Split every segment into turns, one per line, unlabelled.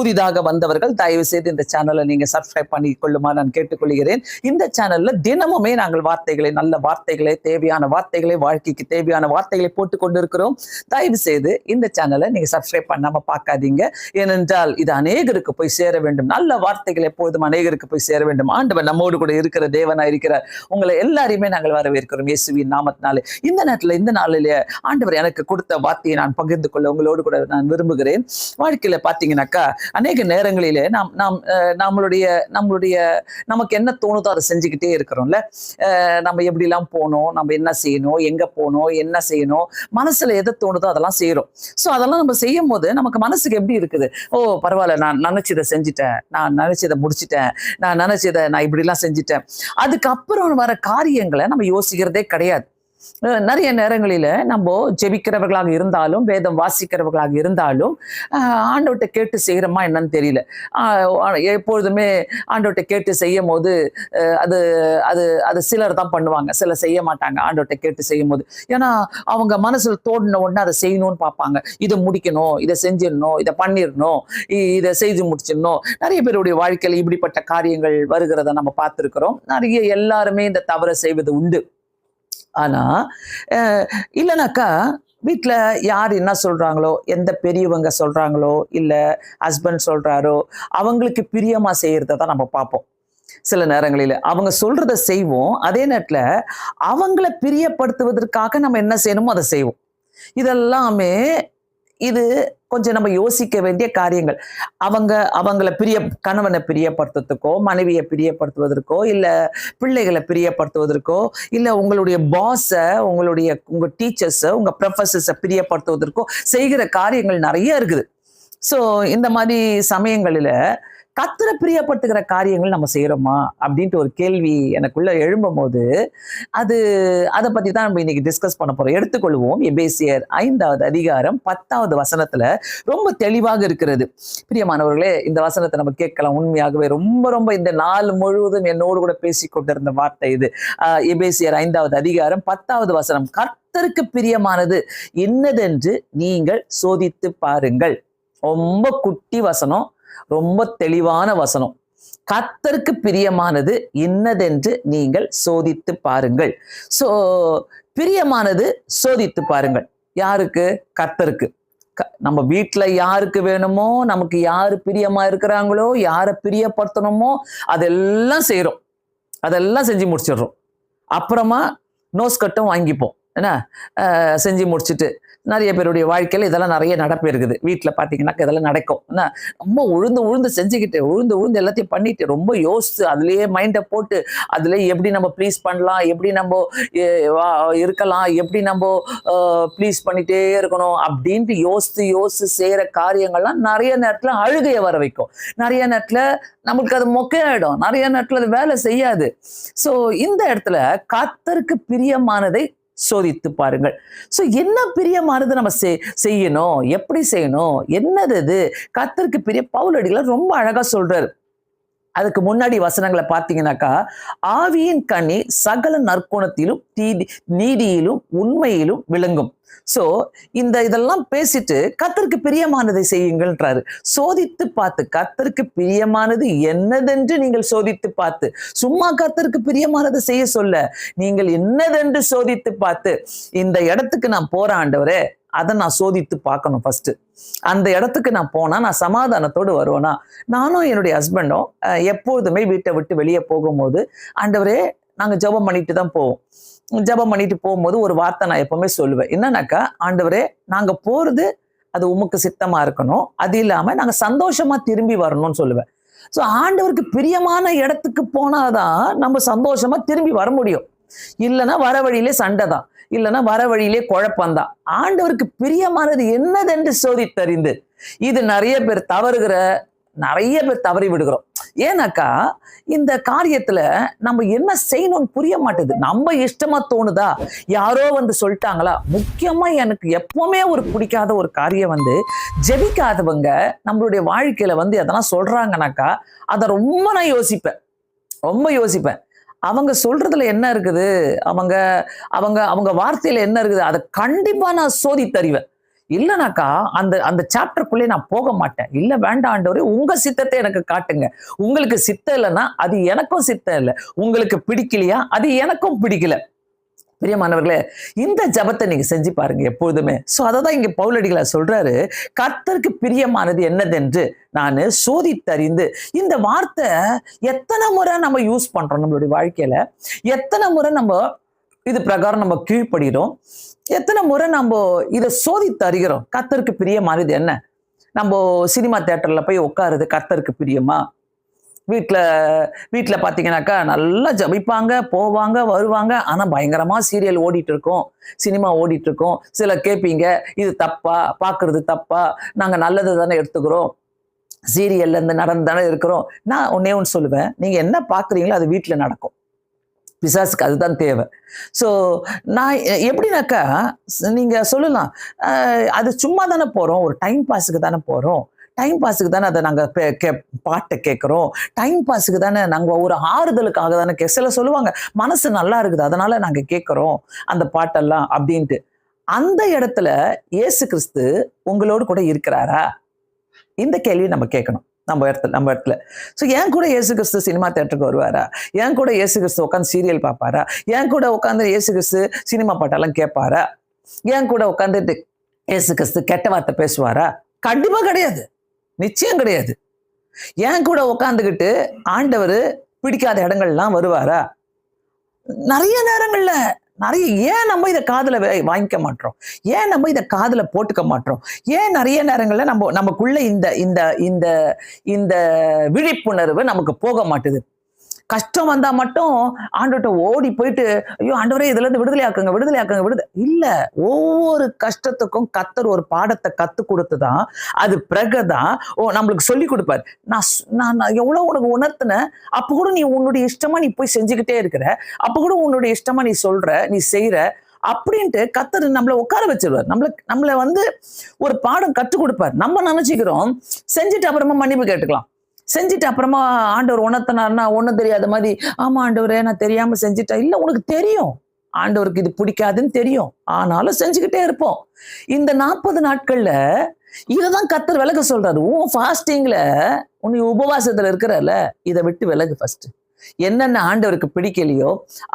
புதிதாக வந்தவர்கள் தயவு செய்து இந்த சேனலை நீங்க சப்ஸ்கிரைப் பண்ணி கொள்ளுமா நான் கேட்டுக்கொள்கிறேன். இந்த சேனல்ல தினமுமே நாங்கள் வார்த்தைகளை, நல்ல வார்த்தைகளை, தேவையான வார்த்தைகளை, வாழ்க்கைக்கு தேவையான வார்த்தைகளை போட்டுக் கொண்டிருக்கிறோம். தயவு செய்து இந்த சேனலை நீங்க சப்ஸ்கிரைப் பண்ணாம பார்க்காதீங்க. ஏனென்றால் இது அநேகருக்கு போய் சேர வேண்டும். நல்ல வார்த்தைகள் எப்பொழுதும் அநேகருக்கு போய் சேர வேண்டும். ஆண்டவர் நம்மோடு கூட இருக்கிற தேவனா இருக்கிறார். உங்களை எல்லாரையுமே நாங்கள் வரவேற்கிறோம் இயேசுவின் நாமத்தினாலே. இந்த நேரத்தில், இந்த நாளிலே ஆண்டவர் எனக்கு கொடுத்த வார்த்தையை நான் பகிர்ந்து கொள்ள உங்களோடு கூட நான் விரும்புகிறேன். வாழ்க்கையில பாத்தீங்கன்னாக்கா அநேக நேரங்களிலே நம்மளுடைய நமக்கு என்ன தோணுதோ அதை செஞ்சுக்கிட்டே இருக்கிறோம்ல. நம்ம எப்படிலாம் போனோம், நம்ம என்ன செய்யணும், எங்க போனோம், என்ன செய்யணும், மனசுல எதை தோணுதோ அதெல்லாம் செய்யறோம். ஸோ அதெல்லாம் நம்ம செய்யும் போது நமக்கு மனசுக்கு எப்படி இருக்குது? ஓ பரவாயில்ல, நான் நினைச்சதை செஞ்சுட்டேன், நான் நினைச்சதை முடிச்சுட்டேன், நான் நினைச்சதை நான் இப்படிலாம் செஞ்சுட்டேன். அதுக்கப்புறம் வர காரியங்களை நம்ம யோசிக்கிறதே கிடையாது. நிறைய நேரங்களில நம்ம ஜெபிக்கிறவர்களாக இருந்தாலும், வேதம் வாசிக்கிறவர்களாக இருந்தாலும், ஆண்டவர்கிட்ட கேட்டு செய்யறோமா என்னன்னு தெரியல. எப்பொழுதுமே ஆண்டவர்கிட்ட கேட்டு செய்யும் போது அது அது அது சிலர் தான் பண்ணுவாங்க, சிலர் செய்ய மாட்டாங்க. ஆண்டவர்கிட்ட கேட்டு செய்யும் போது, ஏன்னா அவங்க மனசுல தோண்டின உடனே அதை செய்யணும்னு பார்ப்பாங்க. இதை முடிக்கணும், இதை செஞ்சிடணும், இதை பண்ணிடணும், இதை செய்து முடிச்சிடணும். நிறைய பேருடைய வாழ்க்கையில இப்படிப்பட்ட காரியங்கள் வருகிறத நம்ம பார்த்துருக்கிறோம். நிறைய எல்லாருமே இந்த தவறை செய்வது உண்டு. ஆனா இல்லைனாக்கா வீட்டில் யார் என்ன சொல்றாங்களோ, எந்த பெரியவங்க சொல்றாங்களோ, இல்லை ஹஸ்பண்ட் சொல்றாரோ, அவங்களுக்கு பிரியமா செய்யறத தான் நம்ம பார்ப்போம். சில நேரங்களில் அவங்க சொல்றதை செய்வோம். அதே நேரத்தில் அவங்கள பிரியப்படுத்துவதற்காக நம்ம என்ன செய்யணுமோ அதை செய்வோம். இதெல்லாமே இது கொஞ்சம் நம்ம யோசிக்க வேண்டிய காரியங்கள். அவங்கள கணவனை பிரியப்படுத்துறதுக்கோ, மனைவியை பிரியப்படுத்துவதற்கோ, இல்ல பிள்ளைகளை பிரியப்படுத்துவதற்கோ, இல்ல உங்களுடைய பாஸை, உங்க டீச்சர்ஸை, உங்க ப்ரொஃபசர்ஸை பிரியப்படுத்துவதற்கோ செய்கிற காரியங்கள் நிறைய இருக்குது. ஸோ இந்த மாதிரி சமயங்களில கர்த்தரை பிரியப்படுத்துகிற காரியங்கள் நம்ம செய்யறோமா அப்படின்ட்டு ஒரு கேள்வி எனக்குள்ள எழும்பும் போது அதை பத்தி தான் நம்ம இன்னைக்கு டிஸ்கஸ் பண்ண போறோம். எடுத்துக்கொள்வோம். எபேசியர் 5வது அதிகாரம் 10வது வசனத்துல ரொம்ப தெளிவாக இருக்கிறது. பிரியமானவர்களே, இந்த வசனத்தை நம்ம கேட்கலாம். உண்மையாகவே ரொம்ப ரொம்ப இந்த நாள் முழுவதும் என்னோடு கூட பேசிக்கொண்டிருந்த வார்த்தை இது. எபேசியர் 5வது அதிகாரம் 10வது வசனம். கர்த்தருக்கு பிரியமானது என்னதென்று நீங்கள் சோதித்து பாருங்கள். ரொம்ப குட்டி வசனம், ரொம்ப தெளிவான வசனம். கர்த்தருக்கு பிரியமானது என்னதென்று நீங்கள் சோதித்து பாருங்கள். சோ பிரியமானது சோதித்து பாருங்கள். யாருக்கு? கர்த்தருக்கு. நம்ம வீட்டுல யாருக்கு வேணுமோ, நமக்கு யாரு பிரியமா இருக்கிறாங்களோ, யாரை பிரியப்படுத்தணுமோ அதெல்லாம் செய்யறோம், அதெல்லாம் செஞ்சு முடிச்சிடுறோம். அப்புறமா நோஸ் கட்டும் வாங்கிப்போம். என்ன செஞ்சு முடிச்சுட்டு நிறைய பேருடைய வாழ்க்கையில இதெல்லாம் நிறைய நடப்பு இருக்குது. வீட்டில் பார்த்தீங்கன்னாக்க இதெல்லாம் நடக்கும். என்ன ரொம்ப உழுந்து செஞ்சுக்கிட்டு, உழுந்து எல்லாத்தையும் பண்ணிட்டு, ரொம்ப யோசிச்சு அதுலேயே மைண்டை போட்டு அதுல எப்படி நம்ம ப்ளீஸ் பண்ணலாம், எப்படி நம்ம இருக்கலாம், எப்படி நம்ம ப்ளீஸ் பண்ணிட்டே இருக்கணும் அப்படின்ட்டு யோசிச்சு செய்யற காரியங்கள்லாம் நிறைய நேரத்துல அழுகையை வர வைக்கும். நிறைய நேரத்துல நமக்கு அது மொக்கையாயிடும், நிறைய நேரத்துல அது வேலை செய்யாது. ஸோ இந்த இடத்துல கர்த்தருக்கு பிரியமானதை சோதித்து பாருங்கள். சோ என்ன பிரியமானது நம்ம செய்யணும், எப்படி செய்யணும், என்னது இது கர்த்தருக்கு பிரிய? பவுலடிகளார் ரொம்ப அழகா சொல்றாரு. அதுக்கு முன்னாடி வசனங்களை பார்த்தீங்கன்னாக்கா, ஆவியின் கனி சகல நற்குணத்திலும் நீதியிலும் உண்மையிலும் விளங்கும். சோ இதெல்லாம் பேசிட்டு கர்த்தருக்கு பிரியமானதை செய்யுங்கள்ன்றாரு. சோதித்து பார்த்து கர்த்தருக்கு பிரியமானது என்னதென்று நீங்கள் சோதித்து பார்த்து, சும்மா கர்த்தருக்கு பிரியமானதை செய்ய சொல்ல, நீங்கள் என்னதென்று சோதித்து பார்த்து, இந்த இடத்துக்கு நான் போற ஆண்டவரே, அதை நான் சோதித்து பார்க்கணும். ஃபர்ஸ்ட் அந்த இடத்துக்கு நான் போனா நான் சமாதானத்தோடு வருவேனா? நானும் என்னுடைய ஹஸ்பண்டும் எப்பொழுதுமே வீட்டை விட்டு வெளியே போகும்போது, ஆண்டவரே நாங்க ஜெபம் பண்ணிட்டு தான் போவோம். ஜெபம் பண்ணிட்டு போகும்போது ஒரு வார்த்தை நான் எப்பவுமே சொல்லுவேன். என்னன்னாக்கா, ஆண்டவரே நாங்க போறது அது உமக்கு சித்தமா இருக்கணும், அது இல்லாம நாங்க சந்தோஷமா திரும்பி வரணும்னு சொல்லுவேன். ஸோ ஆண்டவருக்கு பிரியமான இடத்துக்கு போனாதான் நம்ம சந்தோஷமா திரும்பி வர முடியும். இல்லைன்னா வர வழியிலே சண்டை தான், இல்லைன்னா வர வழியிலே குழப்பம்தான். ஆண்டவருக்கு பிரியமானது என்னதென்று சோதித்தறிந்து, இது நிறைய பேர் தவறி விடுகிறோம். ஏன்னாக்கா இந்த காரியத்துல நம்ம என்ன செய்யணும்னு புரிய மாட்டேது. நம்ம இஷ்டமா தோணுதா, யாரோ சொல்லிட்டாங்களா? முக்கியமா எனக்கு எப்பவுமே ஒரு பிடிக்காத ஒரு காரியம் ஜெபிக்காதவங்க நம்மளுடைய வாழ்க்கையில எதனா சொல்றாங்கனாக்கா அதை ரொம்ப நான் யோசிப்பேன். அவங்க சொல்றதுல என்ன இருக்குது, அவங்க வார்த்தையில என்ன இருக்குது, அதை கண்டிப்பா நான் சோதித்தறிவேன். இல்லைனாக்கா அந்த அந்த சாப்டருக்குள்ளே நான் போக மாட்டேன். இல்ல வேண்டாம் ஆண்டவரே, உங்க சித்தத்தை எனக்கு காட்டுங்க. உங்களுக்கு சித்தம் இல்லைன்னா அது எனக்கும் சித்தம் இல்லை. உங்களுக்கு பிடிக்கலையா அது எனக்கும் பிடிக்கல. பிரியமானவர்களே, இந்த ஜபத்தை நீங்க செஞ்சு பாருங்க எப்பொழுதுமே. சோ அததான் இங்க பவுலடிகளார் சொல்றாரு, கர்த்தருக்கு பிரியமானது என்னதென்று நான் சோதித்தறிந்து. இந்த வார்த்தை எத்தனை முறை நம்ம யூஸ் பண்றோம் நம்மளுடைய வாழ்க்கையில, எத்தனை முறை நம்ம இது பிரகாரம் நம்ம கீழ்ப்படுகிறோம், எத்தனை முறை நம்ம இதை சோதித்து அறிகிறோம். கர்த்தருக்கு பிரியமானது என்ன? நம்ம சினிமா தியேட்டர்ல போய் உட்காருது கர்த்தருக்கு பிரியமா? வீட்டுல பாத்தீங்கன்னாக்கா நல்லா ஜபிப்பாங்க, போவாங்க, வருவாங்க. ஆனா பயங்கரமா சீரியல் ஓடிட்டு இருக்கோம், சினிமா ஓடிட்டு இருக்கோம். சில கேட்பீங்க, இது தப்பா, பாக்குறது தப்பா, நாங்க நல்லது தானே எடுத்துக்கிறோம், சீரியல்ல இருந்து நடந்து தானே இருக்கிறோம். நான் ஒன்னே ஒன்று சொல்லுவேன், நீங்க என்ன பாக்குறீங்களோ அது வீட்டுல நடக்கும். பிசாசுக்கு அதுதான் தேவை. ஸோ நான் எப்படின்னாக்கா, நீங்க சொல்லலாம், அது சும்மா தானே போறோம், ஒரு டைம் பாஸுக்கு தானே போறோம், டைம் பாஸுக்கு தானே அதை நாங்கள் பாட்டை கேட்குறோம், டைம் பாஸுக்கு தானே நாங்கள் ஒரு ஆறுதலுக்காக தானே சில சொல்லுவாங்க, மனசு நல்லா இருக்குது அதனால நாங்கள் கேட்குறோம் அந்த பாட்டெல்லாம் அப்படின்ட்டு. அந்த இடத்துல இயேசு கிறிஸ்து உங்களோடு கூட இருக்கிறாரா? இந்த கேள்வி நம்ம கேட்கணும் நம்ம இடத்துல. ஸோ என் கூட இயேசு கிறிஸ்து சினிமா தியேட்டருக்கு வருவாரா? என் கூட இயேசு கிறிஸ்து உட்காந்து சீரியல் பார்ப்பாரா? என் கூட உட்காந்து இயேசு கிறிஸ்து சினிமா பாட்டெல்லாம் கேட்பாரா? என் கூட உட்காந்துட்டு இயேசு கிறிஸ்து கெட்ட வார்த்தை பேசுவாரா? கண்டிப்பா கிடையாது, நிச்சயம் கிடையாது. என் கூட உட்காந்துக்கிட்டு ஆண்டவர் பிடிக்காத இடங்கள்லாம் வருவாரா? நிறைய நேரங்கள்ல ஏன் நம்ம இதை காதுல வாங்கிக்க மாட்டோம்? ஏன் நம்ம இதை காதுல போட்டுக்க மாட்டோம்? ஏன் நிறைய நேரங்கள்ல நமக்குள்ள இந்த இந்த இந்த இந்த விழிப்புணர்வு நமக்கு போக மாட்டுது? கஷ்டம் வந்தா மட்டும் ஆண்டவர்கிட்ட ஓடி போயிட்டு, ஐயோ ஆண்டவரே இதுல இருந்து விடுதலை ஆக்குங்க இல்ல. ஒவ்வொரு கஷ்டத்துக்கும் கர்த்தர் ஒரு பாடத்தை கத்து கொடுத்துதான் அது பிறகுதான் நம்மளுக்கு சொல்லி கொடுப்பாரு. நான் எவ்வளவு உனக்கு உணர்த்தினேன், அப்ப கூட நீ உன்னுடைய இஷ்டமா நீ போய் செஞ்சுக்கிட்டே இருக்கிற, அப்ப கூட உன்னுடைய இஷ்டமா நீ சொல்ற, நீ செய்யற அப்படின்ட்டு கர்த்தர் நம்மளை உட்கார வச்சிருவார். நம்மள ஒரு பாடம் கற்றுக் கொடுப்பார். நம்ம நினைச்சுக்கிறோம் செஞ்சுட்டு அப்புறமா மன்னிப்பு கேட்டுக்கலாம், செஞ்சுட்டு அப்புறமா ஆண்டவர் உணர்த்தினார்னா ஒண்ணும் தெரியாத மாதிரி, ஆமா ஆண்டவரே நான் தெரியாம செஞ்சுட்டேன். இல்ல, உனக்கு தெரியும் ஆண்டவருக்கு இது பிடிக்காதுன்னு தெரியும், ஆனாலும் செஞ்சுக்கிட்டே இருப்போம். இந்த 40 நாட்கள்ல இததான் கர்த்தர் விலக சொல்றாரு. உன் ஃபாஸ்டிங்ல உன்னை உபவாசத்துல இருக்கிறல, இதை விட்டு விலகு. ஃபர்ஸ்ட் என்னென்ன ஆண்டவருக்கு பிடிக்கலையோ,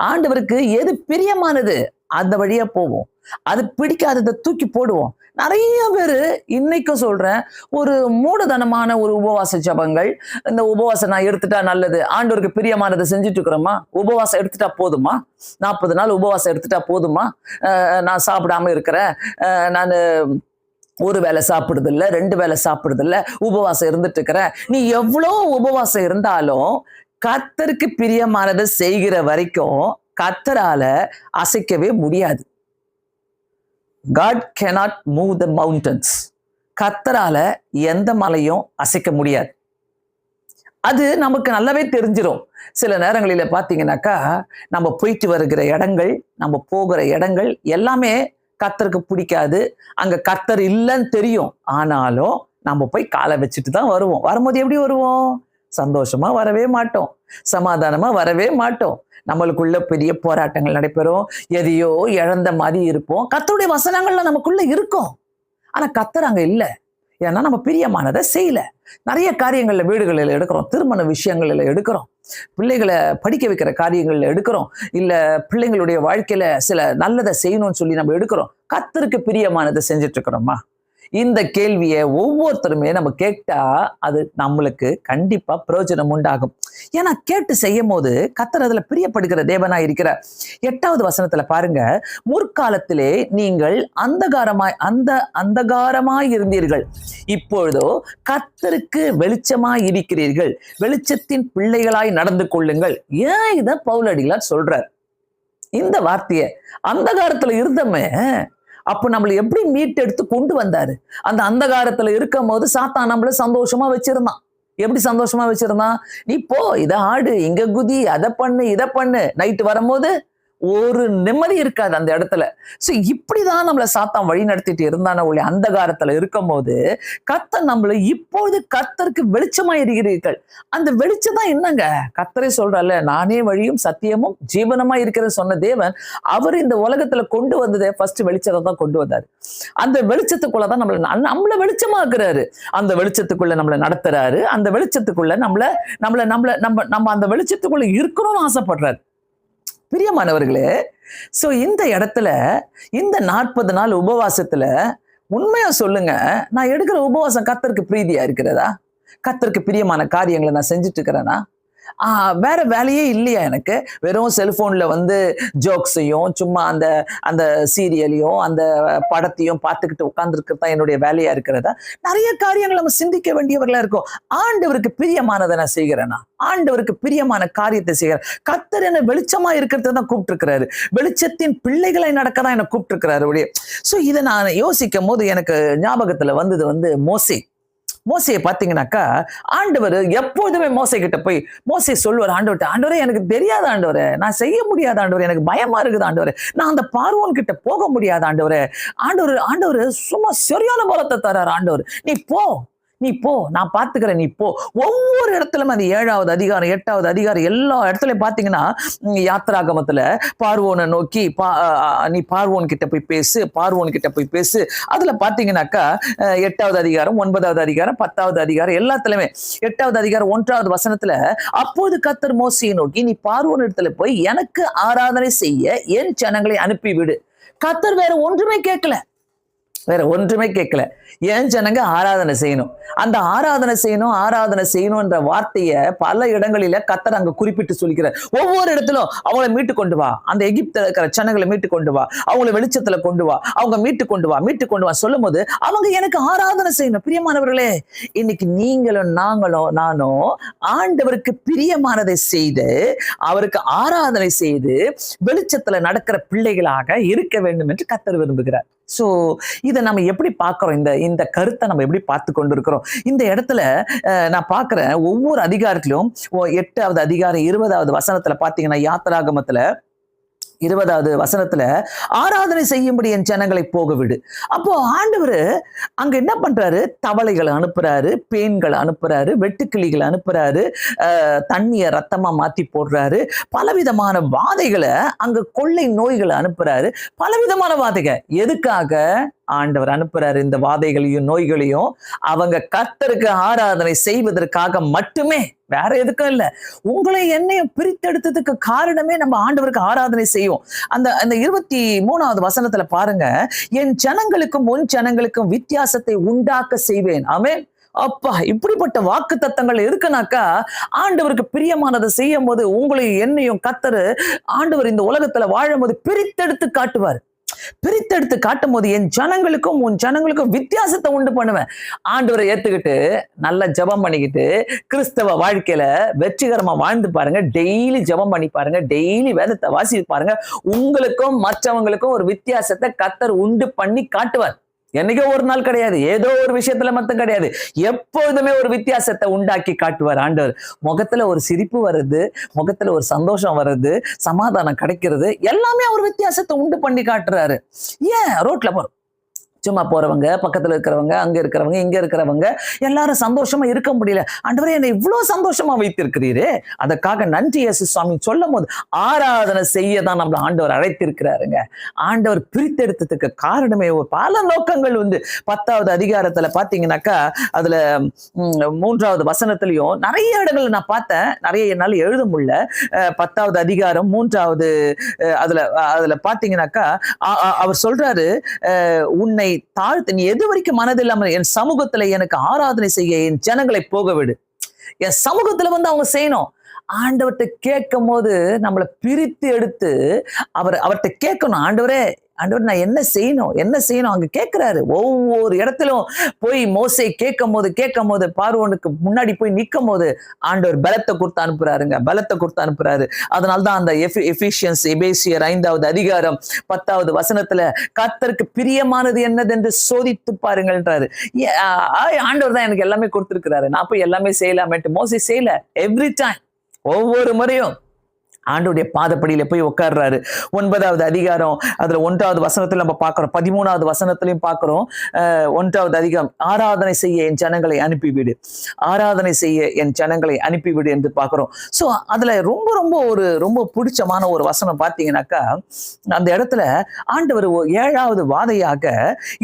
ஆண்டவருக்கு எது பிரியமானது அந்த வழியா போவோம், அது பிடிக்காததை தூக்கி போடுவோம். நிறைய பேரு இன்னைக்கும் சொல்றேன், ஒரு மூடதனமான ஒரு உபவாச ஜபங்கள், இந்த உபவாசம் நான் எடுத்துட்டா நல்லது, ஆண்டவருக்கு பிரியமானதை செஞ்சுட்டு இருக்கிறோமா? உபவாசம் எடுத்துட்டா போதுமா? 40 நாள் உபவாசம் எடுத்துட்டா போதுமா? நான் சாப்பிடாம இருக்கிறேன், நான் ஒரு வேளை சாப்பிடுறது இல்லை, 2 வேளை சாப்பிடுறது இல்லை, உபவாசம் இருந்துட்டு இருக்கிறேன். நீ எவ்வளோ உபவாசம் இருந்தாலும் கர்த்தருக்கு பிரியமானதை செய்கிற வரைக்கும் கர்த்தரால அசைக்கவே முடியாது. God cannot move the mountains. கர்த்தரால எந்த மலையும் அசைக்க முடியாது. அது நமக்கு நல்லாவே தெரிஞ்சிடும். சில நேரங்களில பாத்தீங்கன்னாக்கா, நம்ம போயிட்டு வருகிற இடங்கள், நம்ம போகிற இடங்கள் எல்லாமே கர்த்தருக்கு பிடிக்காது, அங்க கர்த்தர் இல்லைன்னு தெரியும். ஆனாலும் நம்ம போய் காலை வச்சுட்டு தான் வருவோம். வரும்போது எப்படி வருவோம்? சந்தோஷமா வரவே மாட்டோம், சமாதானமா வரவே மாட்டோம். நம்மளுக்குள்ள பெரிய போராட்டங்கள் நடைபெறும், எதையோ இழந்த மாதிரி இருப்போம். கர்த்தருடைய வசனங்கள்ல நமக்குள்ள இருக்கும், ஆனா கர்த்தர் அங்க இல்லை. ஏன்னா நம்ம பிரியமானதை செய்யல. நிறைய காரியங்கள்ல வீடுகளில் எடுக்கிறோம், திருமண விஷயங்கள்ல எடுக்கிறோம், பிள்ளைகளை படிக்க வைக்கிற காரியங்கள்ல எடுக்கிறோம், இல்ல பிள்ளைங்களுடைய வாழ்க்கையில சில நல்லதை செய்யணும்னு சொல்லி நம்ம எடுக்கிறோம். கர்த்தருக்கு பிரியமானதை செஞ்சுட்டு இருக்கிறோமா? இந்த கேள்வியை ஒவ்வொருத்தருமே நம்ம கேட்டா அது நம்மளுக்கு கண்டிப்பா பிரயோஜனம் உண்டாகும். ஏன்னா கேட்டு செய்யும் போது கர்த்தர் அதுல பிரியப்படுகிற தேவனா இருக்கிறார். 8வது வசனத்துல பாருங்க, முற்காலத்திலே நீங்கள் அந்தகாரமாய் இருந்தீர்கள், இப்பொழுதோ கர்த்தருக்கு வெளிச்சமாய் இருக்கிறீர்கள், வெளிச்சத்தின் பிள்ளைகளாய் நடந்து கொள்ளுங்கள். ஏன் இத பவுலடிகளார் சொல்றார் இந்த வார்த்தையை? அந்தகாரத்துல இருந்தமே, அப்போ நம்மளை எப்படி மீட்டெடுத்து கொண்டு வந்தாரு? அந்த அந்தகாரத்துல இருக்கும் போது சாத்தான் நம்மள சந்தோஷமா வச்சிருந்தான். எப்படி சந்தோஷமா வச்சிருந்தான்? நீ போ, இதை ஆடு, இங்க குதி, அதை பண்ணு, இதை பண்ணு. நைட்டு வரும்போது ஒரு நிம்மதி இருக்காது அந்த இடத்துல. சோ இப்படிதான் நம்மள சாத்தான் வழி நடத்திட்டு இருந்தான ஒளி அந்தகாரத்துல இருக்கும் போது கர்த்தர் நம்மள இப்பொழுது கர்த்தருக்கு வெளிச்சமா இருக்கிறீர்கள். அந்த வெளிச்சம் தான் என்னங்க? கர்த்தரே சொல்றார்ல, நானே வழியும் சத்தியமும் ஜீவனமா இருக்கிறேன்னு சொன்ன தேவன், அவர் இந்த உலகத்துல கொண்டு வந்ததே ஃபர்ஸ்ட் வெளிச்சத்தை தான் கொண்டு வந்தாரு. அந்த வெளிச்சத்துக்குள்ளதான் நம்மள வெளிச்சமாக்குறாரு. அந்த வெளிச்சத்துக்குள்ள நம்மள நடத்துறாரு. அந்த வெளிச்சத்துக்குள்ள நம்ம அந்த வெளிச்சத்துக்குள்ள இருக்கணும்னு ஆசைப்படுறாரு. பிரியமானவர்களே, சோ இந்த இடத்துல இந்த 40 நாள் உபவாசத்துல உண்மையா சொல்லுங்க, நான் எடுக்கிற உபவாசம் கர்த்தருக்கு பிரீதியா இருக்கிறதா? கர்த்தருக்கு பிரியமான காரியங்களை நான் செஞ்சுட்டு இருக்கிறேனா? வேற வேலையே இல்லையா எனக்கு? வெறும் செல்போன்ல ஜோக்ஸையும் சும்மா அந்த அந்த சீரியலையும் அந்த படத்தையும் பார்த்துக்கிட்டு உட்கார்ந்துருக்கிறது தான் என்னுடைய வேலையா இருக்கிறதா? நிறைய காரியங்கள் நம்ம சிந்திக்க வேண்டியவர்களா இருக்கும். ஆண்டவருக்கு பிரியமானதை நான் செய்கிறேனா? ஆண்டவருக்கு பிரியமான காரியத்தை செய்கிறேன். கர்த்தர் என்ன வெளிச்சமா இருக்கிறத தான் கூப்பிட்டு இருக்கிறாரு. வெளிச்சத்தின் பிள்ளைகளை நடக்கதான் என்ன கூப்பிட்டு இருக்கிறாரு. சோ இதை நான் யோசிக்கும் போது எனக்கு ஞாபகத்துல வந்தது மோசே. மோசையை பார்த்தீங்கன்னாக்கா, ஆண்டவர் எப்போதுமே மோசை கிட்ட போய் மோசை சொல்லுவார் ஆண்டவர்கிட்ட, ஆண்டவரே எனக்கு தெரியாத ஆண்டவரே, நான் செய்ய முடியாத ஆண்டவரே, எனக்கு பயமா இருக்குது ஆண்டவரே, நான் அந்த பார்வோன் கிட்ட போக முடியாத ஆண்டவரே. ஆண்டவர் சும்மா சரியான பலத்தை தரார் ஆண்டவர். நீ போ, நான் பார்த்துக்கிறேன், நீ போ. ஒவ்வொரு இடத்துலயும் அந்த 7வது அதிகாரம் 8வது அதிகாரம் எல்லா இடத்துலயும் பார்த்தீங்கன்னா, யாத்திராகமத்துல பார்வோனை நோக்கி நீ பார்வோன் கிட்ட போய் பேசு, பார்வோன் கிட்ட போய் பேசு. அதுல பார்த்தீங்கன்னாக்கா 8வது அதிகாரம் 9வது அதிகாரம் 10வது அதிகாரம் எல்லாத்துலயுமே 8வது அதிகாரம் 1வது வசனத்துல, அப்போது கர்த்தர் மோசையை நோக்கி, நீ பார்வோன் இடத்துல போய் எனக்கு ஆராதனை செய்ய என் ஜனங்களை அனுப்பிவிடு. கர்த்தர் வேற ஒன்றுமே கேட்கல. ஏன் ஜனங்க ஆராதனை செய்யணும். அந்த ஆராதனை செய்யணும்ன்ற வார்த்தையை பல இடங்களில கர்த்தர் அங்க குறிப்பிட்டு சொல்லிக்கிறார். ஒவ்வொரு இடத்திலும் அவங்களை மீட்டு கொண்டு வா, அந்த எகிப்துல இருக்கிற ஜனங்களை மீட்டு கொண்டு வா, அவங்களை வெளிச்சத்துல கொண்டு வா, அவங்க மீட்டு கொண்டு வா சொல்லும் போது அவங்க எனக்கு ஆராதனை செய்யணும். பிரியமானவர்களே, இன்னைக்கு நீங்களும் நானும் ஆண்டவருக்கு பிரியமானதை செய்து அவருக்கு ஆராதனை செய்து வெளிச்சத்துல நடக்கிற பிள்ளைகளாக இருக்க வேண்டும் என்று கர்த்தர் விரும்புகிறார். சோ இதை நம்ம எப்படி பார்க்கிறோம்? இந்த கருத்தை நம்ம எப்படி பார்த்து கொண்டு இருக்கிறோம்? இந்த இடத்துல நான் பார்க்கிறேன், ஒவ்வொரு அதிகாரத்திலும் 8வது அதிகாரம் 20வது வசனத்துல பார்த்தீங்கன்னா, யாத்திராகமத்துல 20வது வசனத்துல, ஆராதனை செய்யும்படி என் ஜனங்களை போக விடு. அப்போ ஆண்டவர் அங்க என்ன பண்றாரு? தவளைகளை அனுப்புறாரு, பேன்களை அனுப்புறாரு, வெட்டுக்கிளிகளை அனுப்புறாரு, தண்ணிய ரத்தமா மாத்தி போடுறாரு, பலவிதமான வாதைகளை அங்க கொள்ளை நோய்களை அனுப்புறாரு, பலவிதமான வாதைகள். எதுக்காக ஆண்டவர் அனுப்புறாரு இந்த வாதைகளையும் நோய்களையும்? அவங்க கர்த்தருக்கு ஆராதனை செய்வதற்காக மட்டுமே, வேற எதுக்கும் இல்ல. உங்களை என்னையும் பிரித்தெடுத்ததுக்கு காரணமே நம்ம ஆண்டவருக்கு ஆராதனை செய்வோம். அந்த 23வது வசனத்துல பாருங்க, என் ஜனங்களுக்கும் உன் ஜனங்களுக்கும் வித்தியாசத்தை உண்டாக்க செய்வேன். ஆமென். அப்பா, இப்படிப்பட்ட வாக்கு தத்தங்கள் இருக்குனாக்கா, ஆண்டவருக்கு பிரியமானதை செய்யும் போது உங்களையும் என்னையும் கர்த்தர் ஆண்டவர் இந்த உலகத்துல வாழும் போது பிரித்தெடுத்து காட்டுவார். பிரித்தெடுத்து காட்டும் போது என் ஜனங்களுக்கும் உன் ஜனங்களுக்கும் வித்தியாசத்தை உண்டு பண்ணுவேன். ஆண்டவரை ஏத்துக்கிட்டு நல்ல ஜெபம் பண்ணிக்கிட்டு கிறிஸ்தவ வாழ்க்கையில வெற்றிகரமா வாழ்ந்து பாருங்க. டெய்லி ஜெபம் பண்ணி பாருங்க, டெய்லி வேதத்தை வாசி பாருங்க. உங்களுக்கும் மற்றவங்களுக்கும் ஒரு வித்தியாசத்தை கர்த்தர் உண்டு பண்ணி காட்டுவார். என்னைக்கோ ஒரு நாள் கிடையாது, ஏதோ ஒரு விஷயத்துல மட்டும் கிடையாது, எப்போதுமே ஒரு வித்தியாசத்தை உண்டாக்கி காட்டுவார் ஆண்டவர். முகத்துல ஒரு சிரிப்பு வருது, முகத்துல ஒரு சந்தோஷம் வருது, சமாதானம் கிடைக்கிறது, எல்லாமே ஒரு வித்தியாசத்தை உண்டு பண்ணி காட்டுறாரு. ஏன் ரோட்ல போறோம், சும்மா போறவங்க, பக்கத்துல இருக்கிறவங்க, அங்க இருக்கிறவங்க, இங்க இருக்கிறவங்க எல்லாரும் சந்தோஷமா இருக்க முடியல. ஆண்டவரே, என்னை இவ்வளவு சந்தோஷமா வைத்திருக்கிறீரே, அதற்காக நன்றி இயேசு சுவாமி சொல்லும் போது ஆராதனை செய்யதான் நம்மள ஆண்டவர் அழைத்திருக்கிறாருங்க. ஆண்டவர் பிரித்தெடுத்ததுக்கு காரணமே ஒரு பல நோக்கங்கள் உண்டு. 10வது அதிகாரத்துல பாத்தீங்கன்னாக்கா, அதுல 3வது வசனத்திலையும் நிறைய இடங்கள் நான் பார்த்தேன், நிறைய என்னால எழுத முடியல. 10வது அதிகாரம் 3வது அதுல பாத்தீங்கன்னாக்கா, அவர் சொல்றாரு, உன்னை தாழ்த்து, நீ எது வரைக்கும் மனதில்லாம என் சமூகத்துல எனக்கு ஆராதனை செய்ய என் ஜனங்களை போக விடு. என் சமூகத்துல அவங்க செய்யணும். ஆண்டவர்கிட்ட கேட்கும் போது நம்மளை பிரித்து எடுத்து அவர்கிட்ட கேட்கணும். ஆண்டவர் நான் என்ன செய்யணும் அங்க கேட்கிறாரு. ஒவ்வொரு இடத்திலும் போய் மோசே கேட்கும் போது பார்வோனுக்கு முன்னாடி போய் நிற்கும் போது ஆண்டவர் பலத்தை கொடுத்து அனுப்புறாரு. அதனால்தான் அந்த எபேசியர் 5வது அதிகாரம் 10வது வசனத்துல கர்த்தருக்கு பிரியமானது என்னதென்று சோதித்து பாருங்கள்ன்றாரு. ஆண்டவர் தான் எனக்கு எல்லாமே கொடுத்திருக்கிறாரு, நான் போய் எல்லாமே செய்யலாமேட்டு மோசே செய்யல. எவ்ரி டைம், ஒவ்வொரு முறையும் ஆண்டவருடைய பாதப்படியில போய் உட்கார்றாரு. 9வது அதிகாரம் அதுல 1வது வசனத்துல நம்ம பார்க்கிறோம், 13வது வசனத்திலையும் பார்க்கிறோம். 1வது அதிகாரம், ஆராதனை செய்ய என் ஜனங்களை அனுப்பிவிடு, ஆராதனை செய்ய என் ஜனங்களை அனுப்பிவிடு என்று பார்க்கிறோம். ஸோ அதுல ரொம்ப ரொம்ப ரொம்ப பிடிச்சமான ஒரு வசனம் பார்த்தீங்கன்னாக்கா, அந்த இடத்துல ஆண்டவர் 7வது வாதையாக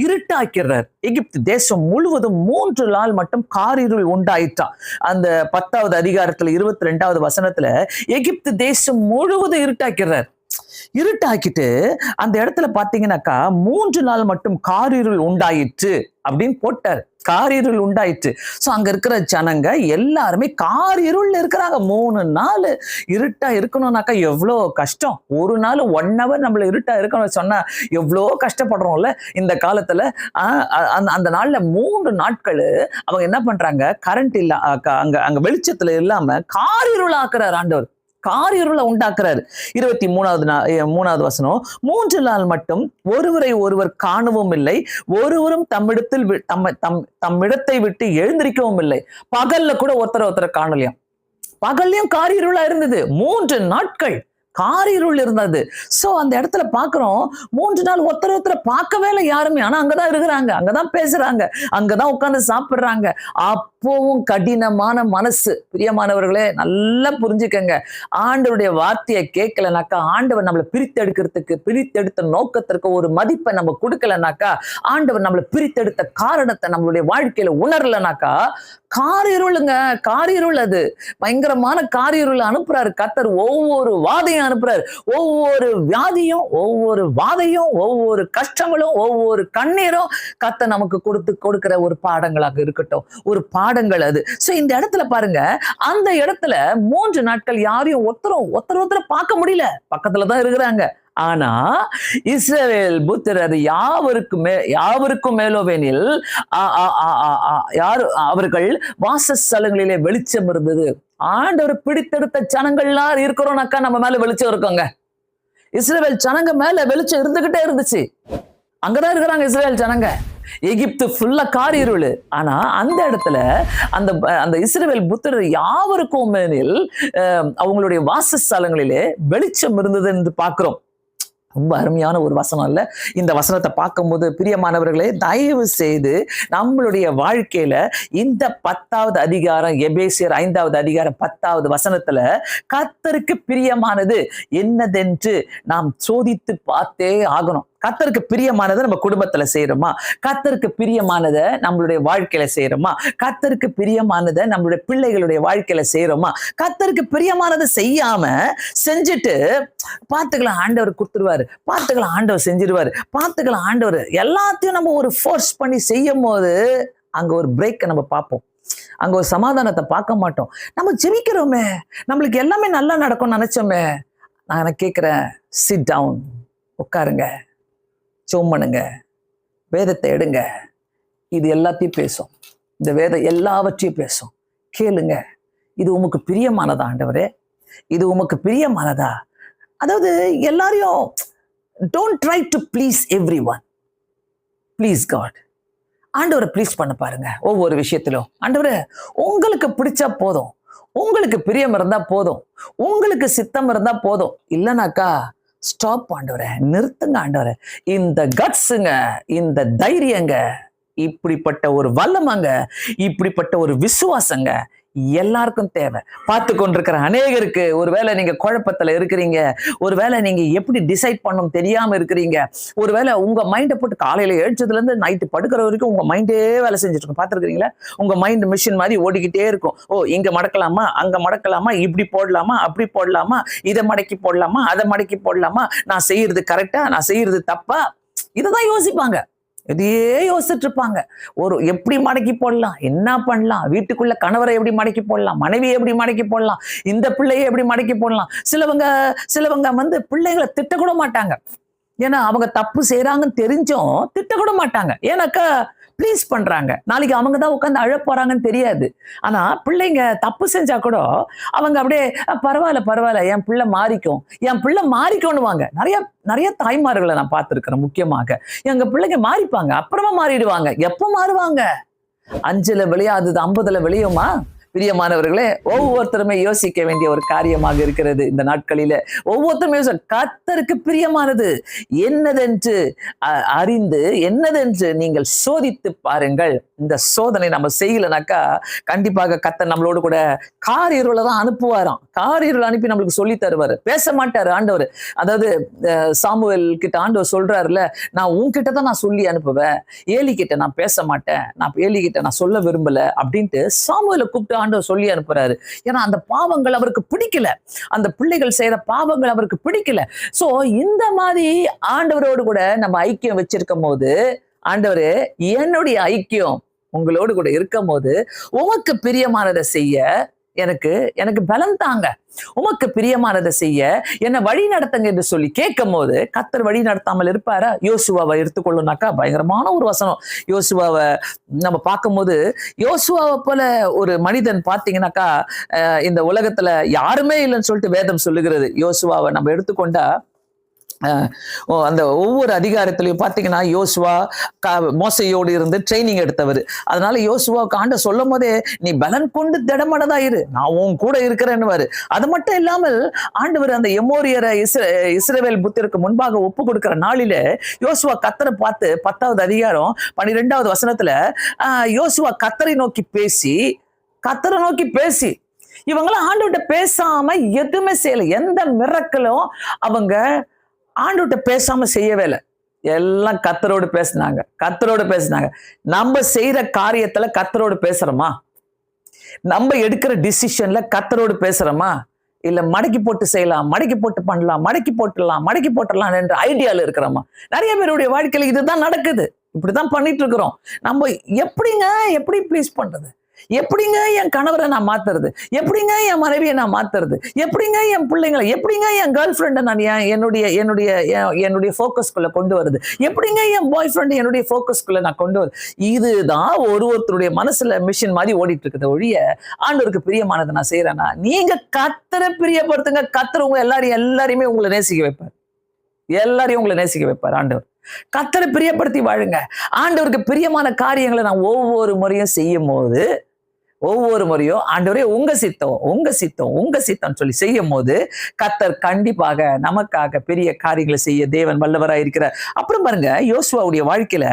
இருட்டாக்கிறார். எகிப்து தேசம் முழுவதும் 3 நாள் மட்டும் காரிருள் உண்டாயிட்டான். அந்த 10வது அதிகாரத்துல 22வது வசனத்துல எகிப்து தேசம் முழுவதும் இருட்டாக்கிறார். இருட்டாக்கிட்டு அந்த இடத்துல பாத்தீங்கன்னாக்கா 3 நாள் மட்டும் காரிருள் உண்டாயிற்று அப்படின்னு போட்டார். காரிருள் உண்டாயிற்று. சோ அங்க இருக்கிற ஜனங்க எல்லாருமே காரிருள் இருக்கிறாங்க. 3 நாள் இருட்டா இருக்கணும்னாக்கா எவ்வளோ கஷ்டம். ஒரு நாள் 1 hour நம்மள இருட்டா இருக்கணும்னு சொன்னா எவ்வளோ கஷ்டப்படுறோம்ல இந்த காலத்துல. அந்த நாள்ல 3 நாட்கள் அவங்க என்ன பண்றாங்க, கரண்ட் இல்ல, அங்க வெளிச்சத்துல இல்லாம காரிருள் ஆக்குறார் ஆண்டவர், காரிருளை உண்டாக்குறாரு. 23வது வசனம், 3 நாள் மட்டும் ஒருவரை ஒருவர் காணவும் இல்லை, ஒருவரும் தம்மிடத்தை விட்டு எழுந்திருக்கவும் இல்லை. பகல்ல கூட ஒருத்தர் காணலையாம். பகல்லையும் காரிருளா இருந்தது. 3 நாட்கள் காரிருள் இருந்தது. சோ அந்த இடத்துல பாக்குறோம், 3 நாள் ஒருத்தர் பார்க்கவே இல்லை யாருமே. ஆனா அங்கதான் இருக்கிறாங்க, அங்கதான் பேசுறாங்க, அங்கதான் உட்கார்ந்து சாப்பிடுறாங்க. அப்பவும் கடினமான மனசு. பிரியமானவர்களே, நல்லா புரிஞ்சுக்கங்க. ஆண்டவருடைய வார்த்தையை கேட்கலனாக்கா, ஆண்டவர் நம்மளை பிரித்தெடுத்த நோக்கத்திற்கு ஒரு மதிப்பை நம்ம கொடுக்கலனாக்கா, ஆண்டவர் நம்மளை பிரித்தெடுத்த காரணத்தை நம்மளுடைய வாழ்க்கையில உணரலனாக்கா, காரிருளுங்க, காரிருள். அது பயங்கரமான காரிருள் அனுப்புறாரு கர்த்தர். ஒவ்வொரு வாதையும் அனுப்புறாரு. ஒவ்வொரு வியாதியும், ஒவ்வொரு வாதையும், ஒவ்வொரு கஷ்டங்களும், ஒவ்வொரு கண்ணீரும் கர்த்தர் நமக்கு கொடுக்கிற ஒரு பாடங்களாக இருக்கட்டும், ஒரு பாடங்கள் அது. சோ இந்த இடத்துல பாருங்க, அந்த இடத்துல 3 நாட்கள் யாரையும் ஒருத்தர் பார்க்க முடியல, பக்கத்துலதான் இருக்கிறாங்க. ஆனா இஸ்ரவேல் புத்திரர் யாவருக்கும் மேலோவெனில் அவர்கள் வாசஸ்தலங்களிலே வெளிச்சம் இருந்தது. ஆண்டவர் பிடித்தெடுத்த ஜனங்கள்லாம் இருக்கிறோம்னாக்கா நம்ம மேல வெளிச்சம் இருக்கோங்க. இஸ்ரவேல் ஜனங்க மேல வெளிச்சம் இருந்துகிட்டே இருந்துச்சு. அங்கதான் இருக்கிறாங்க இஸ்ரவேல் ஜனங்க. எகிப்து ஃபுல்லா காரிருள். ஆனா அந்த இடத்துல அந்த இஸ்ரவேல் புத்திரர் யாவருக்கும் மேலில் அவங்களுடைய வாசஸ்தலங்களிலே வெளிச்சம் இருந்தது என்று பார்க்கிறோம். ரொம்ப அருமையான ஒரு வசனம் இல்ல? இந்த வசனத்தை பார்க்கும்போது பிரியமானவர்களே, தயவு செய்து நம்மளுடைய வாழ்க்கையில இந்த 10வது அதிகாரம், எபேசியர் 5வது அதிகாரம் 10வது வசனத்துல கர்த்தருக்கு பிரியமானது என்னதென்று நாம் சோதித்து பார்த்தே ஆகணும். கர்த்தருக்கு பிரியமானதை நம்ம குடும்பத்துல செய்யறோமா? கர்த்தருக்கு பிரியமானதை நம்மளுடைய வாழ்க்கையில செய்யறோமா? கர்த்தருக்கு பிரியமானதை நம்மளுடைய பிள்ளைகளுடைய வாழ்க்கையில செய்யறோமா? கர்த்தருக்கு பிரியமானதை செய்யாம செஞ்சுட்டு பார்த்துக்கலாம் ஆண்டவர் கொடுத்துருவாரு, பார்த்துக்கலாம் ஆண்டவர் செஞ்சிருவாரு, பார்த்துக்கலாம் ஆண்டவர், எல்லாத்தையும் நம்ம ஒரு ஃபோர்ஸ் பண்ணி செய்யும் போது அங்க ஒரு பிரேக்கை நம்ம பார்ப்போம். அங்க ஒரு சமாதானத்தை பார்க்க மாட்டோம். நம்ம ஜெபிக்கிறோமே, நம்மளுக்கு எல்லாமே நல்லா நடக்கும்னு நினைச்சோமே. நான் கேட்கிறேன், சிட் டவுன், உட்காருங்க, ஜெபம் பண்ணுங்க, வேதத்தை எடுங்க. இது எல்லாத்தையும் பேசும். இந்த வேதம் எல்லாவற்றையும் பேசும். கேளுங்க. இது உமக்கு பிரியமானதா ஆண்டவரே? இது உமக்கு பிரியமானதா? அதாவது எல்லாரையும் don't try to please everyone, please God. ஆண்டவரை ப்ளீஸ் பண்ண பாருங்க ஒவ்வொரு விஷயத்திலும். ஆண்டவரே, உங்களுக்கு பிடிச்சா போதும், உங்களுக்கு பிரியம் இருந்தா போதும், உங்களுக்கு சித்தம் இருந்தா போதும். இல்லைனாக்கா ஸ்டாப் ஆண்டவரே, நிறுத்துங்க ஆண்டவரே. இந்த கட்ஸுங்க, இந்த தைரியங்க, இப்படிப்பட்ட ஒரு வல்லமாங்க, இப்படிப்பட்ட ஒரு விசுவாசங்க எல்லாருக்கும் தேவை. பார்த்து கொண்டிருக்கிற அநேகருக்கு ஒருவேளை நீங்க குழப்பத்துல இருக்கிறீங்க, ஒருவேளை நீங்க எப்படி டிசைட் பண்ணணும் தெரியாம இருக்கிறீங்க, ஒருவேளை உங்க மைண்டை போட்டு காலையில எழுச்சதுல இருந்து நைட்டு படுக்கிற வரைக்கும் உங்க மைண்டே வேலை செஞ்சுட்டு இருக்கும். பார்த்துருக்கீங்களா? உங்க மைண்ட் மிஷின் மாதிரி ஓடிக்கிட்டே இருக்கும். ஓ, இங்க மடக்கலாமா, அங்க மடக்கலாமா, இப்படி போடலாமா, அப்படி போடலாமா, இதை மடக்கி போடலாமா, அதை மடக்கி போடலாமா, நான் செய்யறது கரெக்டா, நான் செய்யறது தப்பா, இதைதான் யோசிப்பாங்க. இதையே யோசிச்சுட்டு இருப்பாங்க. ஒரு எப்படி மடக்கி போடலாம், என்ன பண்ணலாம், வீட்டுக்குள்ள கணவரை எப்படி மடக்கி போடலாம், மனைவியை எப்படி மடக்கி போடலாம், இந்த பிள்ளையை எப்படி மடக்கி போடலாம். சிலவங்க பிள்ளைகளை திட்டக்கூட மாட்டாங்க. ஏன்னா அவங்க தப்பு செய்யறாங்கன்னு தெரிஞ்சும் திட்டக்கூட மாட்டாங்க. ஏன்னாக்கா ப்ளீஸ் பண்றாங்க. நாளைக்கு அவங்க தான் உட்காந்து அழ போறாங்கன்னு தெரியாது. ஆனா பிள்ளைங்க தப்பு செஞ்சா கூட அவங்க அப்படியே பரவாயில்ல, என் பிள்ளை மாறிக்கோன்னுவாங்க. நிறைய தாய்மார்களை நான் பார்த்திருக்கிறேன். முக்கியமாக எங்க பிள்ளைங்க மாறிப்பாங்க, அப்புறமா மாறிடுவாங்க. எப்ப மாறுவாங்க? 5ல விளையாதது 50ல விளையுமா? பிரியமானவர்களே, ஒவ்வொருத்தருமே யோசிக்க வேண்டிய ஒரு காரியமாக இருக்கிறது இந்த நாட்களில. ஒவ்வொருத்தருமே கர்த்தருக்கு பிரியமானது என்னதென்று அறிந்து என்னதென்று நீங்கள் சோதித்து பாருங்கள். இந்த சோதனை நம்ம செய்யலனாக்கா கண்டிப்பாக கர்த்தர் நம்மளோடு கூட காரிருளை தான் அனுப்புவாராம். காரிருள் அனுப்பி நம்மளுக்கு சொல்லி தருவாரு. பேச மாட்டாரு ஆண்டவர். அதாவது சாமுவேல் கிட்ட ஆண்டவர் சொல்றாருல, நான் உன்கிட்ட தான் நான் சொல்லி அனுப்புவேன், ஏலி கிட்ட நான் பேச மாட்டேன், ஏலி கிட்ட நான் சொல்ல விரும்பல அப்படின்ட்டு சாமுவேலை கூப்பிட்டு ஆண்டவர் சொல்லி அனுப்புறாரு. ஏன்னா அந்த பாவங்கள் அவருக்கு பிடிக்கல, அந்த பிள்ளைகள் செய்யற பாவங்கள் அவருக்கு பிடிக்கல. சோ இந்த மாதிரி ஆண்டவரோடு கூட நம்ம ஐக்கியம் வச்சிருக்கும் போது, ஆண்டவரே என்னுடைய ஐக்கியம் உங்களோடு கூட இருக்கும் போது உமக்கு பிரியமானதை செய்ய எனக்கு எனக்கு பலம் தாங்க, உமக்கு பிரியமானதை செய்ய என்ன வழி நடத்துங்க என்று சொல்லி கேட்கும் போது கர்த்தர் வழி நடத்தாமல் இருப்பாரா? யோசுவாவை எடுத்துக்கொள்ளுனாக்கா பயங்கரமான ஒரு வசனம். யோசுவாவை நம்ம பார்க்கும்போது, யோசுவாவை போல ஒரு மனிதன் பார்த்தீங்கன்னாக்கா இந்த உலகத்துல யாருமே இல்லைன்னு சொல்லிட்டு வேதம் சொல்லுகிறது. யோசுவாவை நம்ம எடுத்துக்கொண்டா அந்த ஒவ்வொரு அதிகாரத்திலையும் பார்த்தீங்கன்னா யோசுவா மோசையோடு இருந்து ட்ரைனிங் எடுத்தவர். அதனால யோசுவாவுக்கு ஆண்டவர் சொல்லும் போதே நீ பலன் கொண்டு திடமனதா இரு, நான் உன் கூட இருக்கிறேன்னு. அது மட்டும் இல்லாமல் ஆண்டவர் அந்த எமோரியரை இஸ்ரவேல் புத்திற்கு முன்பாக ஒப்பு கொடுக்கிற நாளில யோசுவா கர்த்தரை பார்த்து 10வது அதிகாரம் 12வது வசனத்துல யோசுவா கர்த்தரை நோக்கி பேசி இவங்களாம் ஆண்டவர்கிட்ட பேசாம எதுவுமே செய்யல. எந்த மிரக்கலும் அவங்க ஆண்டவர்கிட்ட பேசாம செய்யவே இல்லை. எல்லாம் கர்த்தரோடு பேசினாங்க. நம்ம செய்யற காரியத்துல கர்த்தரோடு பேசுறோமா? நம்ம எடுக்கிற டிசிஷன்ல கர்த்தரோடு பேசுறோமா? இல்ல மடக்கி போட்டு செய்யலாம், மடக்கி போட்டு பண்ணலாம், மடக்கி போட்டுடலாம் என்ற ஐடியால இருக்கிறோமா? நிறைய பேருடைய வாழ்க்கையில இதுதான் நடக்குது. இப்படிதான் பண்ணிட்டு இருக்கிறோம். நம்ம எப்படி ப்ளீஸ் பண்றது? எப்படிங்க என் கணவரை நான் மாத்துறது? எப்படிங்க என் மனைவியை நான் மாத்துறது? எப்படிங்க என் பிள்ளைங்களை, எப்படிங்க என் கேர்ள் ஃப்ரெண்டை நான் என்னுடைய ஃபோக்கஸ்குள்ள கொண்டு வருது? எப்படிங்க என் பாய் ஃப்ரெண்ட் என்னுடைய ஃபோக்கஸ்குள்ள நான் கொண்டு வருது? இதுதான் ஒருத்தருடைய மனசுல மிஷின் மாதிரி ஓடிட்டு இருக்குது. ஒழிய ஆண்டவருக்கு பிரியமானதை நான் செய்யறேன்னா, நீங்க கர்த்தரை பிரியப்படுத்துங்க. கர்த்தர் உங்க எல்லாரையுமே உங்களை நேசிக்க வைப்பார். ஆண்டவர் கர்த்தரை பிரியப்படுத்தி வாழுங்க. ஆண்டவருக்கு பிரியமான காரியங்களை நான் ஒவ்வொரு முறையும் செய்யும் போது, ஆண்டவரே உங்க சித்தம் சொல்லி செய்யும் போது கர்த்தர் கண்டிப்பாக நமக்காக பெரிய காரியங்களை செய்ய தேவன் வல்லவராய் இருக்கிறார். அப்புறம் பாருங்க, யோசுவாவுடைய வாழ்க்கையில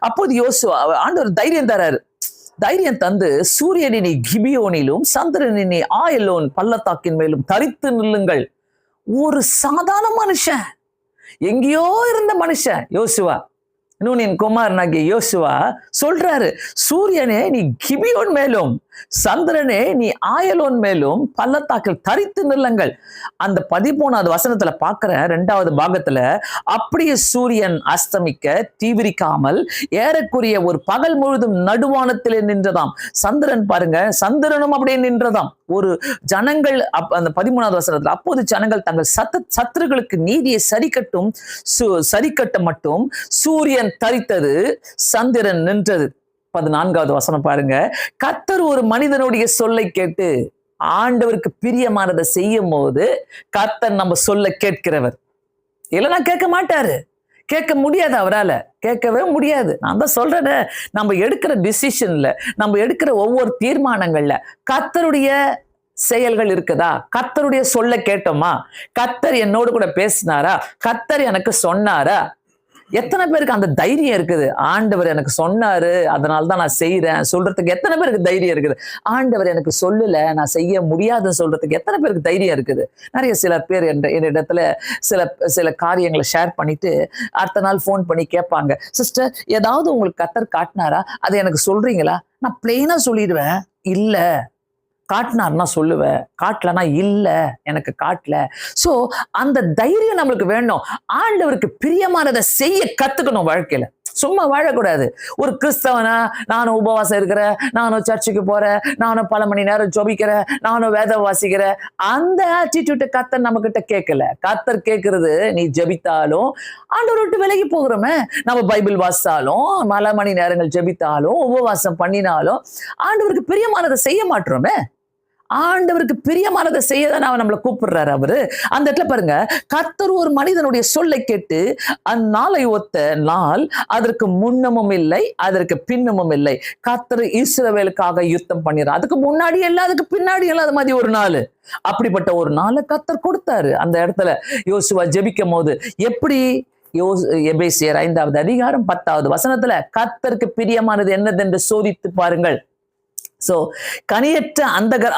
அப்போது ஆண்டவர் தைரியம் தராரு. தைரியம் தந்து, சூரியனினி கிபியோனிலும் சந்திரனினி ஆயலோன் பள்ளத்தாக்கின் மேலும் தரித்து நில்லுங்கள். ஒரு சாதாரண மனுஷன், எங்கேயோ இருந்த மனுஷன் யோசுவா, நூனின் குமாரனாகிய யோசுவா சொல்றாரு, சூரியனே நீ கிபியோன் மேலும், சந்திரனே நீ ஆயலோன் மேலும் பள்ளத்தாக்கில் தரித்து நில்லுங்கள். அந்த 13வது வசனத்துல பார்க்கிற 2வது பாகத்துல, அப்படியே சூரியன் அஸ்தமிக்க தீவிரிக்காமல் ஏறக்குரிய ஒரு பகல் முழுதும் நடுவானத்திலே நின்றதாம். சந்திரன் பாருங்க, சந்திரனும் அப்படியே நின்றதாம். ஒரு ஜனங்கள் அந்த 13வது வசனத்துல, அப்போது ஜனங்கள் தங்கள் சத்துருக்களுக்கு நீதியை சரிக்கட்ட மட்டும் சூரியன் தரித்தது, சந்திரன் நின்றது. 14வது வசனம் பாருங்க, கர்த்தர் ஒரு மனிதனுடைய சொல்லை கேட்டு ஆண்டவருக்கு பிரியமானதை செய்யும் போது கர்த்தர் நம்ம சொல்ல கேட்கிறவர். இல்லைன்னா கேட்க மாட்டாரு, கேட்க முடியாது, அவரால கேட்கவே முடியாது. நான் தான் சொல்றேன், நம்ம எடுக்கிற டிசிஷன்ல, நம்ம எடுக்கிற ஒவ்வொரு தீர்மானங்கள்ல கர்த்தருடைய செயல்கள் இருக்குதா? கர்த்தருடைய சொல்ல கேட்டோமா? கர்த்தர் என்னோடு கூட பேசினாரா? கர்த்தர் எனக்கு சொன்னாரா? எத்தனை பேருக்கு அந்த தைரியம் இருக்குது? ஆண்டவர் எனக்கு சொன்னாரு, அதனாலதான் நான் செய்யறேன் சொல்றதுக்கு எத்தனை பேருக்கு தைரியம் இருக்குது? ஆண்டவர் எனக்கு சொல்லல, நான் செய்ய முடியாதுன்னு சொல்றதுக்கு எத்தனை பேருக்கு தைரியம் இருக்குது? நிறைய சில பேர் என்னிடத்துல சில காரியங்களை ஷேர் பண்ணிட்டு அடுத்த நாள் போன் பண்ணி கேட்பாங்க, சிஸ்டர் ஏதாவது உங்களுக்கு கர்த்தர் காட்டினாரா, அதை எனக்கு சொல்றீங்களா? நான் பிளெயினா சொல்லிடுவேன், இல்ல. காட்டினார்னா சொல்லுவேன், காட்டலனா இல்ல, எனக்கு காட்டல. சோ அந்த தைரியம் நம்மளுக்கு வேணும். ஆண்டவருக்கு பிரியமானதை செய்ய கத்துக்கணும் வாழ்க்கையில. சும்மா வாழக்கூடாது. ஒரு கிறிஸ்தவனா நானும் உபவாசம் இருக்கிறேன், நானும் சர்ச்சுக்கு போறேன், நானும் பல மணி நேரம் ஜெபிக்கிறேன், நானும் வேதம் வாசிக்கிறேன், அந்த ஆட்டிடியூட்டை கர்த்தர் நம்ம கிட்ட கேட்கல. கர்த்தர் கேட்கறது, நீ ஜெபித்தாலும் ஆண்டவர் விட்டு விலகி போகிறோமே, நம்ம பைபிள் வாசித்தாலும் பல மணி நேரங்கள் ஜெபித்தாலும் உபவாசம் பண்ணினாலும் ஆண்டவருக்கு பிரியமானதை செய்ய மாட்டோமே. ஆண்டவருக்கு பிரியமானதை செய்ய தானே அவர் நம்மளை கூப்பிடுறாரு. அவரு அந்த இடத்துல பாருங்க, கர்த்தர் ஒரு மனிதனுடைய சொல்லை கேட்டு அந்நாளை ஒத்த நாள் அதற்கு முன்னமும் இல்லை, அதற்கு பின்னமும் இல்லை. கர்த்தர் இஸ்ரவேலுக்காக யுத்தம் பண்ணிடுறார். அதுக்கு முன்னாடி இல்லை, அதுக்கு பின்னாடி இல்லாத மாதிரி ஒரு நாள். அப்படிப்பட்ட ஒரு நாளை கர்த்தர் கொடுத்தாரு. அந்த இடத்துல யோசுவா ஜெபிக்கும் போது எப்படி, எபேசியர் 5வது அதிகாரம் 10வது வசனத்துல, கர்த்தருக்கு பிரியமானது என்னதென்று சோதித்து பாருங்கள். சோ கனியற்ற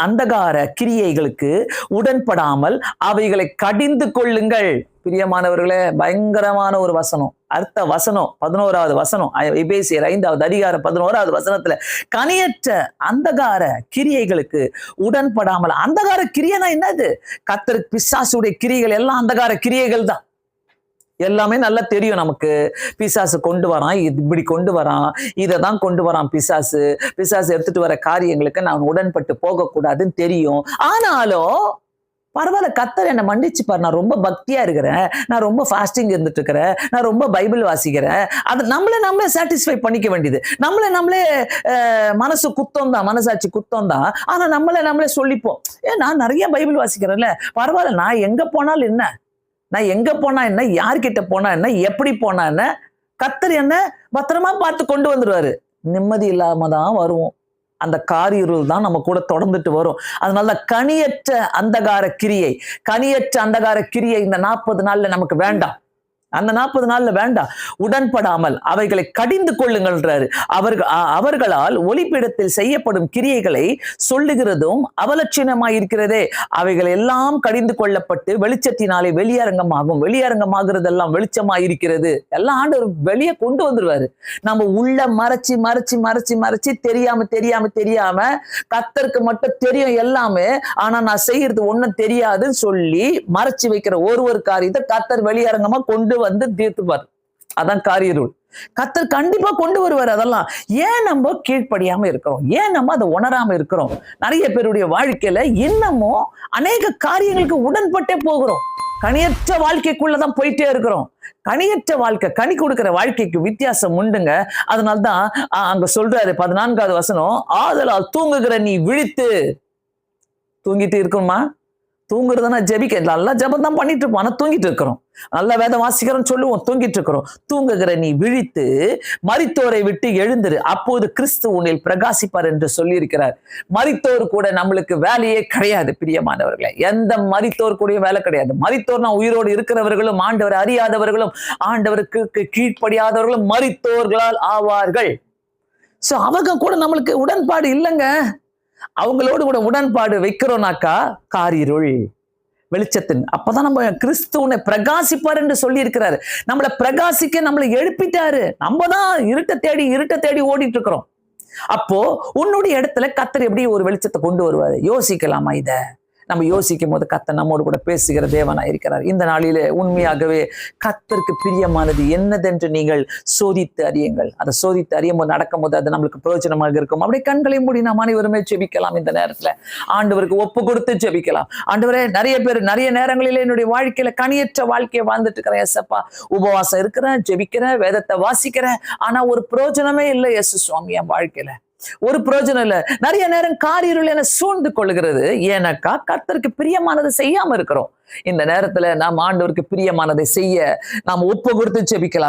அந்தகார கிரியைகளுக்கு உடன்படாமல் அவைகளை கடிந்து கொள்ளுங்கள். பிரியமானவர்களே, பயங்கரமான ஒரு வசனம். அடுத்த வசனம் 11வது வசனம், எபேசியர் 5வது அதிகாரம் 11வது வசனத்துல, கனியற்ற அந்தகார கிரியைகளுக்கு உடன்படாமல். அந்தகார கிரியைனா என்னது? கர்த்தருக்கு பிசாசுடைய கிரியைகள் எல்லாம் அந்தகார கிரியைகள் தான். எல்லாமே நல்லா தெரியும் நமக்கு. பிசாசு கொண்டு வரான், இப்படி கொண்டு வரான், இதை தான் கொண்டு வரான் பிசாசு எடுத்துட்டு வர காரியங்களுக்கு நான் உடன்பட்டு போகக்கூடாதுன்னு தெரியும். ஆனாலும் பரவாயில்ல, கர்த்தர் என்னை மன்னிச்சுப்பார், நான் ரொம்ப பக்தியா இருக்கிறேன், நான் ரொம்ப ஃபாஸ்டிங் இருந்துட்டு இருக்கிறேன், நான் ரொம்ப பைபிள் வாசிக்கிறேன். அது நம்மளே சாட்டிஸ்ஃபை பண்ணிக்க வேண்டியது. நம்மளே மனசு குத்தம் தான், மனசாட்சி குத்தம் தான். ஆனா நம்மளே சொல்லிப்போம், நான் நிறைய பைபிள் வாசிக்கிறேன்ல, பரவாயில்ல, நான் எங்க போனாலும் என்ன, நான் எங்க போனா என்ன, யார்கிட்ட போனா என்ன, எப்படி போனா என்ன, கர்த்தர் என்ன பத்திரமா பார்த்து கொண்டு வந்துருவாரு. நிம்மதி இல்லாம தான் வருவோம். அந்த காரிருள் தான் நம்ம கூட தொடர்ந்துட்டு வரும். அதனால கனியற்ற அந்தகார கிரியை இந்த 40 நாள்ல நமக்கு வேண்டாம். அந்த 40 நாள்ல வேண்டாம். உடன்படாமல் அவைகளை கடிந்து கொள்ளுங்கள்ன்றாரு. அவர்களால் ஒளிப்பீடத்தில் செய்யப்படும் கிரியைகளை சொல்லுகிறதும் அவலட்சணமாய் இருக்கிறதே. அவைகள் எல்லாம் கடிந்து கொள்ளப்பட்டு வெளிச்சத்தினாலே வெளியரங்கமாகிறதெல்லாம் வெளிச்சமாய் இருக்கிறது. எல்லாம் ஆண்டவர் வெளியே கொண்டு வந்துருவாரு. நம்ம உள்ள மறைச்சு தெரியாம கர்த்தருக்கு மட்டும் தெரியும் எல்லாமே, ஆனா நான் செய்யறது ஒண்ணும் தெரியாதுன்னு சொல்லி மறைச்சு வைக்கிற ஒரு காரியத்தை கர்த்தர் வெளியரங்கமா கொண்டு வந்து தீர்த்துவார். அதான் காரிருள். கர்த்தர் கண்டிப்பா கொண்டு வருவார். அதெல்லாம் ஏன் நம்ம கீழ்ப்படியாம இருக்கிறோம், ஏன் நம்ம அதை உணராம இருக்கிறோம்? நிறைய பேருடைய வாழ்க்கையில இன்னமும் அநேக காரியங்களுக்கு உடன்பட்டே போகிறோம். கனியற்ற வாழ்க்கைக்குள்ளதான் போயிட்டே இருக்கிறோம். கனியற்ற வாழ்க்கை, கனி கொடுக்கிற வாழ்க்கைக்கு வித்தியாசம் உண்டுங்க. அதனால்தான் அங்க சொல்றாரு 14வது வசனம், ஆதலால் தூங்குகிற நீ விழித்து. தூங்கிட்டு இருக்கணுமா? தூங்குறதுன்னா ஜெபிக்க, நல்லா ஜெபம் தான் பண்ணிட்டு இருப்போம், ஆனா தூங்கிட்டு இருக்கிறோம். நல்லா வேதம் வாசிக்கிறோம் சொல்லுவோம், தூங்கிட்டு இருக்கிறோம். தூங்குகிற நீ விழித்து மரித்தோரை விட்டு எழுந்திரு, அப்போது கிறிஸ்து உன்னில் பிரகாசிப்பார் என்று சொல்லி இருக்கிறார். மரித்தோர் கூட நம்மளுக்கு வேலையே கிடையாது பிரியமானவர்களே. எந்த மரித்தோர் கூட வேலை கிடையாது. மரித்தோர்னா உயிரோடு இருக்கிறவர்களும் ஆண்டவர் அறியாதவர்களும் ஆண்டவருக்கு கீழ்ப்படியாதவர்களும் மரித்தோர்களால் ஆவார்கள். சோ அவங்க கூட நம்மளுக்கு உடன்பாடு இல்லைங்க. அவங்களோடு கூட உடன்பாடு வைக்கிறோம்னாக்கா காரிருள் வெளிச்சத்தின். அப்பதான் நம்ம கிறிஸ்துவனை பிரகாசிப்பார் என்று சொல்லி இருக்கிறாரு. நம்மளை பிரகாசிக்க நம்மளை எழுப்பிட்டாரு. நம்ம தான் இருட்ட தேடி ஓடிட்டு இருக்கிறோம். அப்போ உன்னுடைய இடத்துல கர்த்தர் எப்படி ஒரு வெளிச்சத்தை கொண்டு வருவாரு? யோசிக்கலாமா? இத நம்ம யோசிக்கும் போது கர்த்தர் நம்மோடு கூட பேசுகிற தேவனா இருக்கிறார். இந்த நாளிலே உண்மையாகவே கர்த்தருக்கு பிரியமானது என்னதென்று நீங்கள் சோதித்து அறியுங்கள். அதை சோதித்து அறியும் போது நடக்கும் போது அது நம்மளுக்கு பிரயோஜனமாக இருக்கும். அப்படியே கண்களை மூடி நாம் அனைவருமே ஜெபிக்கலாம். இந்த நேரத்துல ஆண்டவருக்கு ஒப்பு கொடுத்து ஜெபிக்கலாம். ஆண்டவரே, நிறைய பேர் நிறைய நேரங்களிலே என்னுடைய வாழ்க்கையில கனியற்ற வாழ்க்கையை வாழ்ந்துட்டு இருக்கிறேன் ஏசப்பா. உபவாசம் இருக்கிறேன், ஜெபிக்கிறேன், வேதத்தை வாசிக்கிறேன், ஆனா ஒரு பிரயோஜனமே இல்லை இயேசு சுவாமி. என் வாழ்க்கையில ஒரு பிரயோஜனம் இல்ல. நிறைய நேரம் காரிருள் என சூழ்ந்து கொள்கிறது. ஏனக்கா கர்த்தருக்கு பிரியமானதை செய்யாம இருக்கிறோம். இந்த நேரத்துல நாம் ஆண்டவருக்கு பிரியமானதை செய்ய நாம் ஒப்பு கொடுத்து ஜெபிக்கலாம்.